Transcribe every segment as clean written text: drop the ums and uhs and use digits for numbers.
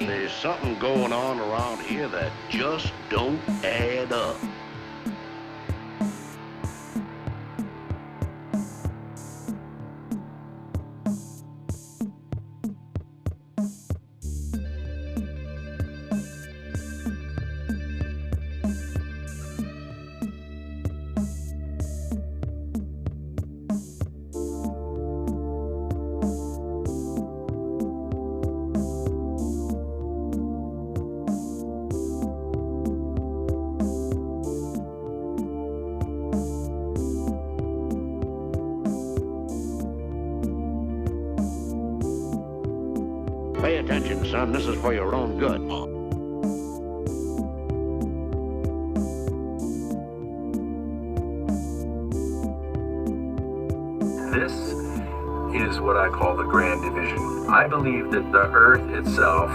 There's something going on around here that just don't add up. Pay attention, son. This is for your own good. This is what I call the grand division. I believe that the Earth itself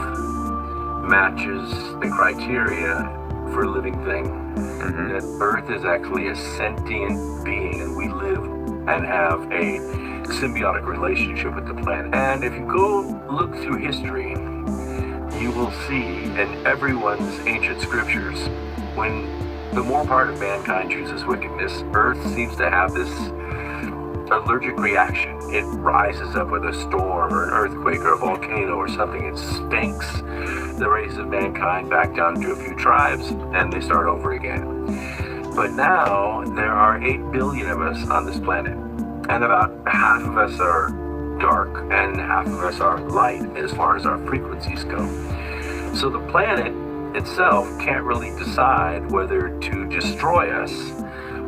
matches the criteria for a living thing. That Earth is actually a sentient being, and we live and have a symbiotic relationship with the planet. And if you go look through history, you will see in everyone's ancient scriptures, when the more part of mankind chooses wickedness, Earth seems to have this allergic reaction. It rises up with a storm or an earthquake or a volcano or something. It stinks the race of mankind back down to a few tribes, and they start over again. But now there are 8 billion of us on this planet, and about half of us are dark and half of us are light as far as our frequencies go. So the planet itself can't really decide whether to destroy us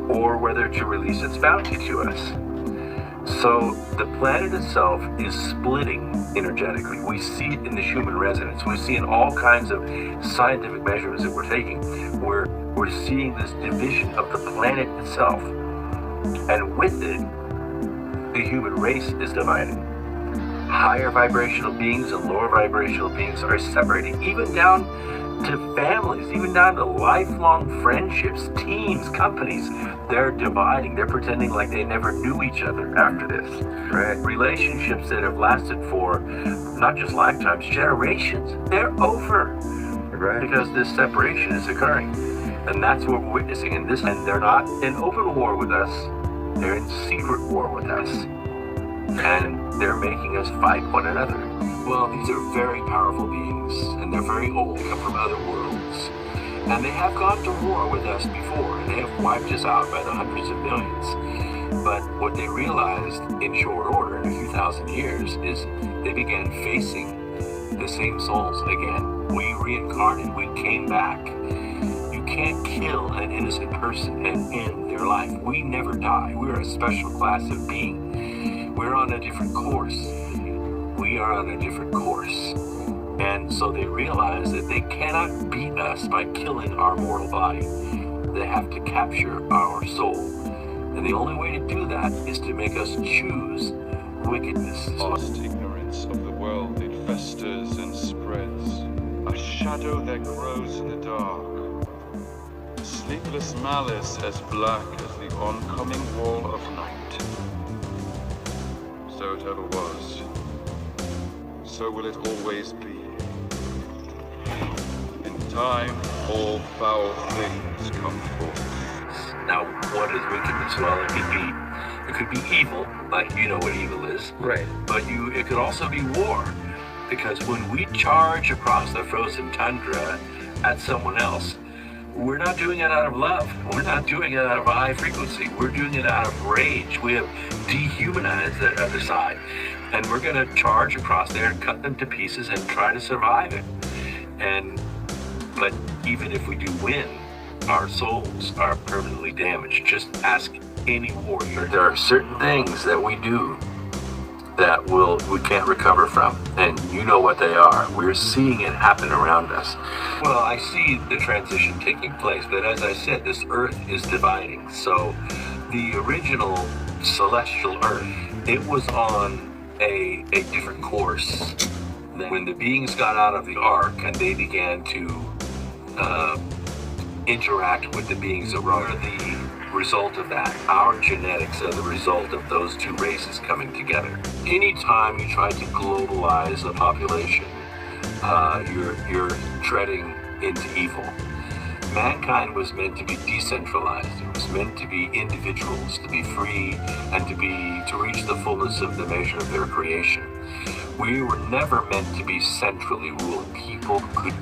or whether to release its bounty to us. So the planet itself is splitting energetically. We see it in the Schumann resonance. We see in all kinds of scientific measurements that we're taking. We're seeing this division of the planet itself. And with it, the human race is divided. Higher vibrational beings and lower vibrational beings are separating, even down to families, even down to lifelong friendships, teams, companies. They're dividing. They're pretending like they never knew each other after this. Right. Relationships that have lasted for not just lifetimes, generations, they're over. Right. Because this separation is occurring. And that's what we're witnessing in this. And they're not in open war with us. They're in secret war with us. And they're making us fight one another. Well, these are very powerful beings, and they're very old, come from other worlds. And they have gone to war with us before, and they have wiped us out by the hundreds of millions. But what they realized in short order, in a few thousand years, is they began facing the same souls again. We reincarnated, we came back. You can't kill an innocent person and end their life. We never die. We're a special class of being. We're on a different course. We are on a different course. And so they realize that they cannot beat us by killing our mortal body. They have to capture our soul. And the only way to do that is to make us choose wickedness. Lost ignorance of the world, it festers and spreads. A shadow that grows in the dark. Sleepless malice as black as the oncoming wall of night. So it ever was. So will it always be. In time, all foul things come forth. Now, what is wickedness? Well, it could be evil, like you know what evil is. Right. But it could also be war, because when we charge across the frozen tundra at someone else, we're not doing it out of love. We're not doing it out of a high frequency. We're doing it out of rage. We have dehumanized the other side. And we're going to charge across there and cut them to pieces and try to survive it. But even if we do win, our souls are permanently damaged. Just ask any warrior. There are certain things that we do that we can't recover from, and you know what they are. We're seeing it happen around us. Well, I see the transition taking place, but as I said, this earth is dividing. So the original celestial earth, it was on a different course. When the beings got out of the ark and they began to interact with the beings that were the result of that. Our genetics are the result of those two races coming together. Anytime you try to globalize a population, you're treading into evil. Mankind was meant to be decentralized. It was meant to be individuals, to be free, and to reach the fullness of the measure of their creation. We were never meant to be centrally ruled. People could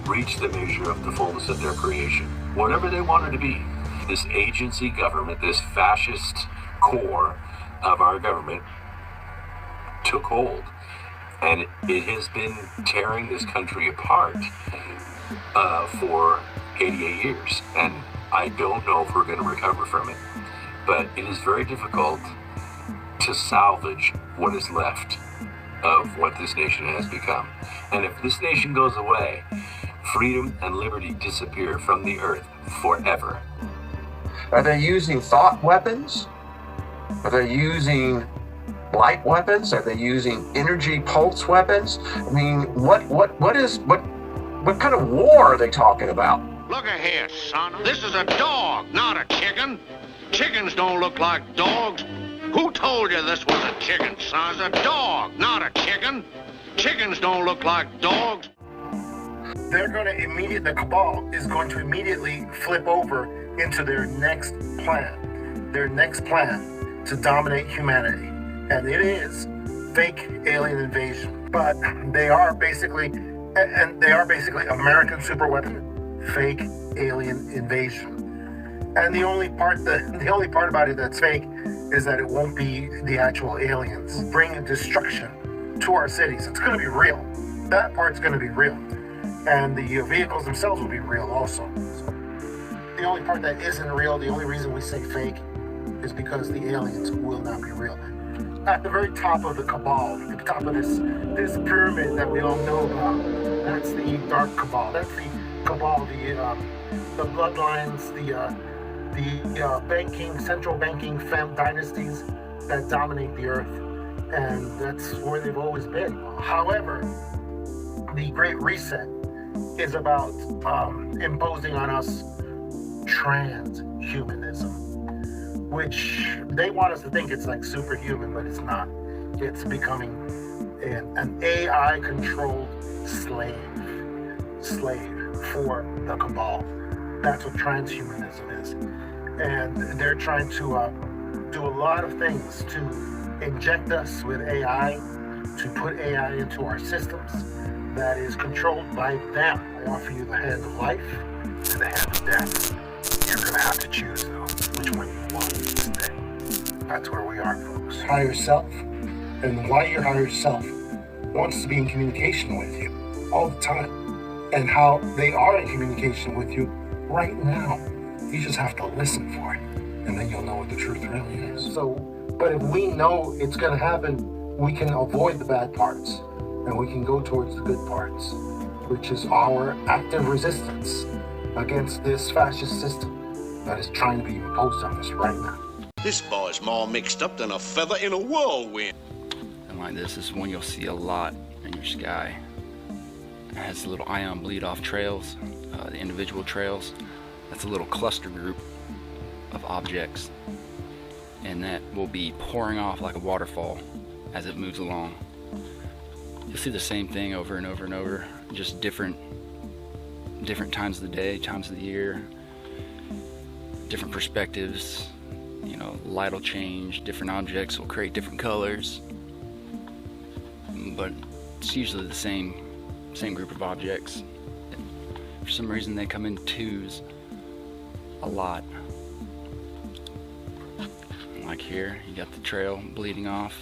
reach the measure of the fullness of their creation, whatever they wanted to be. This agency government, this fascist core of our government, took hold, and it has been tearing this country apart for 88 years, and I don't know if we're going to recover from it, but it is very difficult to salvage what is left of what this nation has become. And if this nation goes away, freedom and liberty disappear from the earth forever. Are they using thought weapons? Are they using light weapons? Are they using energy pulse weapons? I mean, what kind of war are they talking about? Look here, son. This is a dog, not a chicken. Chickens don't look like dogs. Who told you this was a chicken, son? It's a dog, not a chicken. Chickens don't look like dogs. They're going to the cabal is going to immediately flip over into their next plan to dominate humanity. And it is fake alien invasion. But they are basically American superweapon, fake alien invasion. And the only part about it that's fake is that it won't be the actual aliens bringing destruction to our cities. It's going to be real. That part's going to be real. And the vehicles themselves will be real also. The only part that isn't real, the only reason we say fake, is because the aliens will not be real. At the very top of the cabal, at the top of this pyramid that we all know about, that's the dark cabal. That's the cabal, the bloodlines, the central banking dynasties that dominate the earth, and that's where they've always been. However, the Great Reset is about imposing on us transhumanism, which they want us to think it's like superhuman, but it's not. It's becoming an AI-controlled slave for the cabal. That's what transhumanism is. And they're trying to do a lot of things to inject us with AI, to put AI into our systems that is controlled by them. I offer you the hand of life and the hand of death. You're going to have to choose, though, which one you want to stay. That's where we are, folks. Higher self, and why your higher self wants to be in communication with you all the time, and how they are in communication with you right now. You just have to listen for it, and then you'll know what the truth really is. So, but if we know it's going to happen, we can avoid the bad parts, and we can go towards the good parts, which is our active resistance against this fascist system that is trying to be imposed on us right now. This boy's more mixed up than a feather in a whirlwind. And like this is one you'll see a lot in your sky. It has little ion bleed off trails, the individual trails. That's a little cluster group of objects, and that will be pouring off like a waterfall as it moves along. You'll see the same thing over and over and over, just different times of the day, times of the year, different perspectives. You know, light will change, different objects will create different colors, but it's usually the same group of objects. For some reason they come in twos a lot. Like here, you got the trail bleeding off,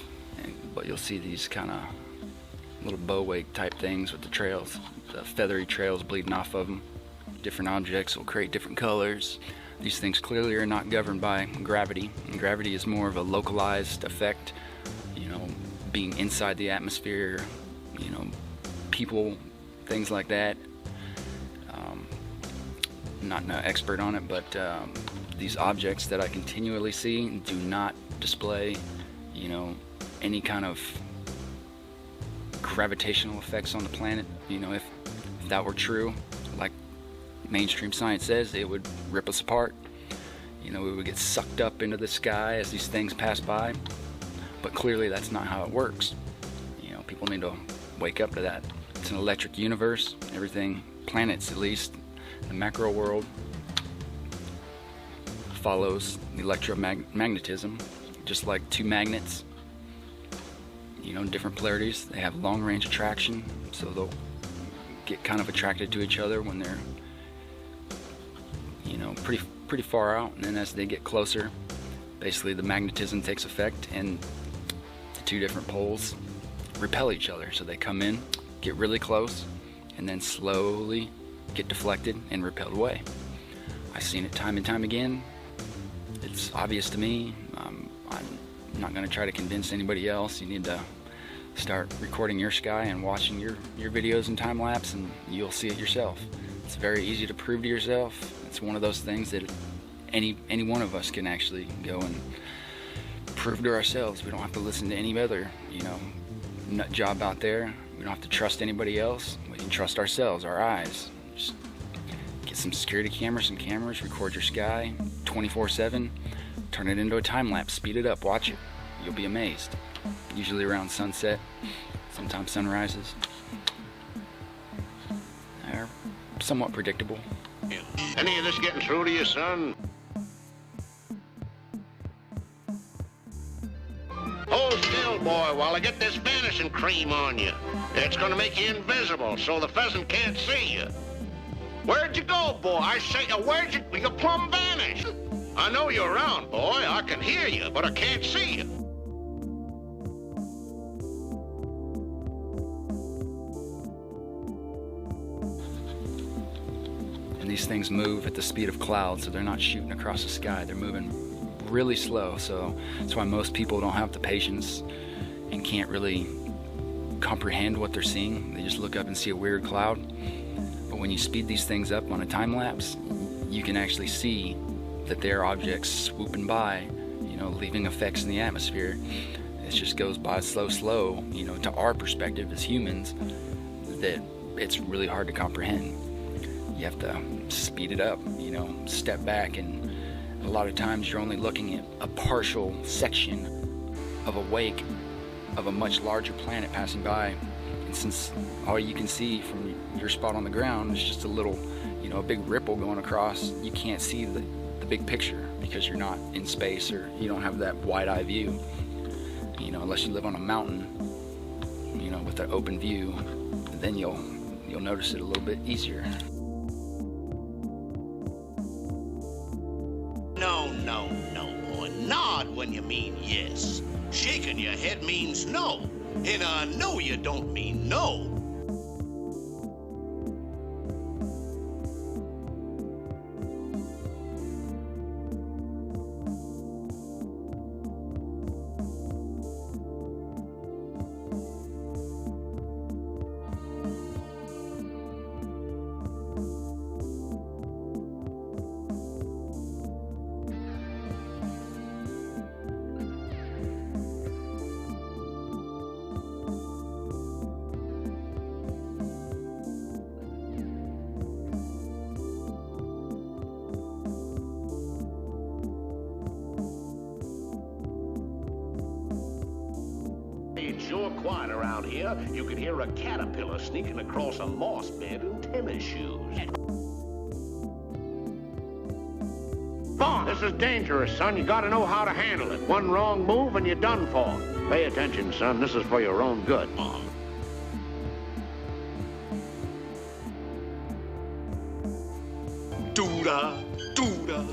but you'll see these kind of little bow wake type things with the trails, the feathery trails bleeding off of them. Different objects will create different colors. These things clearly are not governed by gravity, and gravity is more of a localized effect, you know, being inside the atmosphere, you know, people, things like that. I'm not an expert on it, but these objects that I continually see do not display, you know, any kind of gravitational effects on the planet. You know, if that were true, like mainstream science says, it would rip us apart. You know, we would get sucked up into the sky as these things pass by, but clearly that's not how it works. You know, people need to wake up to that. It's an electric universe. Everything, planets at least, the macro world follows electromagnetism, just like two magnets, you know, different polarities. They have long range attraction, so they'll get kind of attracted to each other when they're, you know, pretty far out, and then as they get closer, basically the magnetism takes effect and the two different poles repel each other. So they come in, get really close, and then slowly get deflected and repelled away. I've seen it time and time again. It's obvious to me. I'm not going to try to convince anybody else. You need to start recording your sky and watching your videos in time lapse, and you'll see it yourself. It's very easy to prove to yourself. It's one of those things that any one of us can actually go and prove to ourselves. We don't have to listen to any other, you know, nut job out there. We don't have to trust anybody else. We can trust ourselves, our eyes. Just get some security cameras, record your sky 24/7, turn it into a time lapse, speed it up, watch it. You'll be amazed. Usually around sunset, sometimes sunrises. They're somewhat predictable. Any of this getting through to you, son? Hold still, boy, while I get this vanishing cream on you. It's gonna make you invisible so the pheasant can't see you. Where'd you go, boy? I say, where'd you plumb vanished? I know you're around, boy. I can hear you, but I can't see you. And these things move at the speed of clouds, so they're not shooting across the sky. They're moving really slow, so that's why most people don't have the patience and can't really comprehend what they're seeing. They just look up and see a weird cloud. But when you speed these things up on a time lapse, you can actually see that there are objects swooping by, you know, leaving effects in the atmosphere. It just goes by slow, you know, to our perspective as humans, that it's really hard to comprehend. You have to speed it up, you know, step back, and a lot of times you're only looking at a partial section of a wake of a much larger planet passing by. And since all you can see from your spot on the ground is just a little, you know, a big ripple going across, you can't see the big picture because you're not in space, or you don't have that wide-eye view, you know, unless you live on a mountain, you know, with an open view. Then you'll notice it a little bit easier. No, boy. Nod when you mean yes. Shaking your head means no. And no, you don't mean no. It's sure quiet around here. You could hear a caterpillar sneaking across a moss bed in tennis shoes. This is dangerous, son. You gotta know how to handle it. One wrong move and you're done for. Pay attention, son. This is for your own good. Doo-da, doo-da.